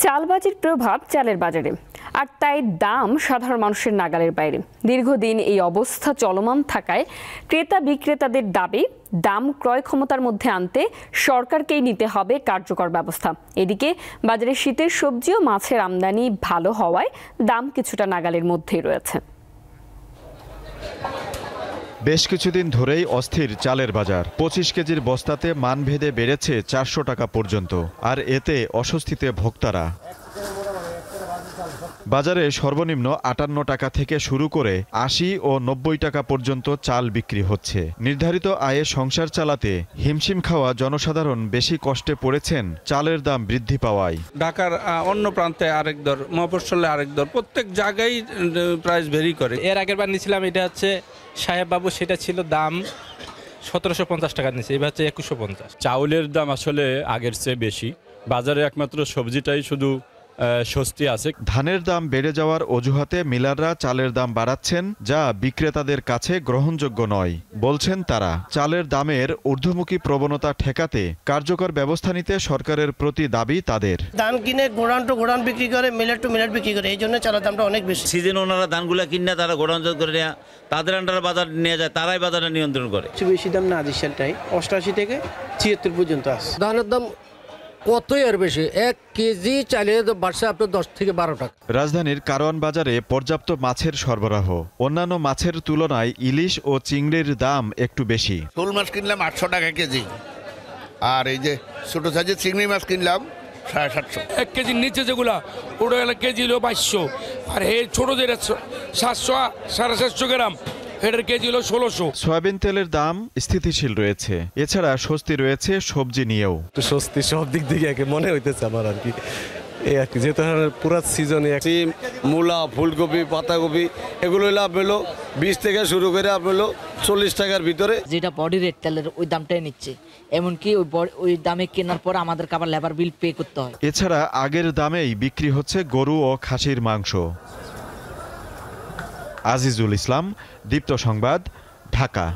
চালবাজির প্রভাব চালের বাজারে, আর তাই দাম সাধারণ মানুষের নাগালের বাইরে। দীর্ঘদিন এই অবস্থা চলমান থাকায় ক্রেতা বিক্রেতাদের দাবি দাম ক্রয় ক্ষমতার মধ্যে আনতে সরকারকেই নিতে হবে কার্যকর ব্যবস্থা। এদিকে বাজারে শীতের সবজি ও মাছের আমদানি ভালো হওয়ায় দাম কিছুটা নাগালের মধ্যেই রয়েছে। বেশ কিছুদিন ধরেই অস্থির চালের বাজার। 25 কেজির বস্তাতে মানভেদে বেড়েছে 400 টাকা পর্যন্ত, আর এতে অস্বস্তিতে ভোক্তারা। বাজারে সর্বনিম্ন 58 টাকা থেকে শুরু করে 80 ও 90 টাকা পর্যন্ত চাল বিক্রি হচ্ছে। নির্ধারিত আয়ে সংসার চালাতে হিমশিম খাওয়া জনসাধারণ বেশি কষ্টে পড়েছেন চালের দাম বৃদ্ধি পাওয়ায়। ঢাকার অন্য প্রান্তে আরেক দর, মফস্বলে আরেক দর, প্রত্যেক জায়গায় প্রাইস ভেরি করে। এর আগের বার নিয়েছিলাম, এটা হচ্ছে সাহেব বাবু, সেটা ছিল দাম 1750 টাকা নিচ্ছে, এবার হচ্ছে 2150। চাউলের দাম আসলে আগের চেয়ে বেশি। বাজারে একমাত্র সবজিটাই শুধু স্বস্তি আছে। ধানের দাম বেড়ে যাওয়ার অজুহাতে মিলাররা চালের দাম বাড়াচ্ছেন, যা বিক্রেতাদের কাছে গ্রহণযোগ্য নয়। বলছেন তারা, চালের দামের ঊর্ধ্বমুখী প্রবণতা ঠেকাতে কার্যকর ব্যবস্থা নিতে সরকারের প্রতি দাবি তাদের। ধান কিনে গোডাউন টু গোডাউন বিক্রি করে, মিলার টু মিলার বিক্রি করে, এই জন্য চালের দামটা অনেক বেশি। সিজন ওনারা ধানগুলা কিনে তারা গোডাউন করে নেয়, তাদের আন্ডারে বাজার নিয়ে যায়, তারাই বাজারে নিয়ন্ত্রণ করে। বেশি দাম না, আদিশালটাই 88 থেকে 76 পর্যন্ত আছে। ধানের দাম কতই আর বেশি, 1 কেজি চালের বাড়ছে আপনার 10 থেকে 12 টাকা। রাজধানীর কারওয়ান বাজারে পর্যাপ্ত মাছের সরবরাহ। অন্যান্য মাছের তুলনায় ইলিশ ও চিংড়ির দাম একটু বেশি। শোল মাছ কিনলাম 800 টাকা কেজি, আর এই যে ছোট সাইজের চিংড়ি মাছ কিনলাম 750। 1 কেজির নিচে যেগুলা ওটা গেলে কেজি হলো 2200, আর এই ছোট যেটা 700 750 গ্রাম, এটার কেজি হলো 1600। সয়াবিন তেলের দাম স্থিতিশীল রয়েছে। এছাড়া স্বস্তি রয়েছে সবজি নিয়েও। তো স্বস্তি সব দিক থেকে মনে হইতেছে আমার আর কি, এই আর কি, যেহেতু পুরো সিজনে সিম, মূলা, ফুলকপি, পাতাকপি এগুলো লাভ হলো 20 থেকে শুরু করে হলো 40 টাকার ভিতরে। যেটা বডি রেট তেলের ওই দামটাই নিচ্ছে, এমনকি ওই দামে কেনার পর আমাদের আবার লেবার বিল পে করতে হয়। এছাড়া আগের দামেই বিক্রি হচ্ছে গরু ও খাসির মাংস। আজিজুল ইসলাম, দীপ্ত সংবাদ, ঢাকা।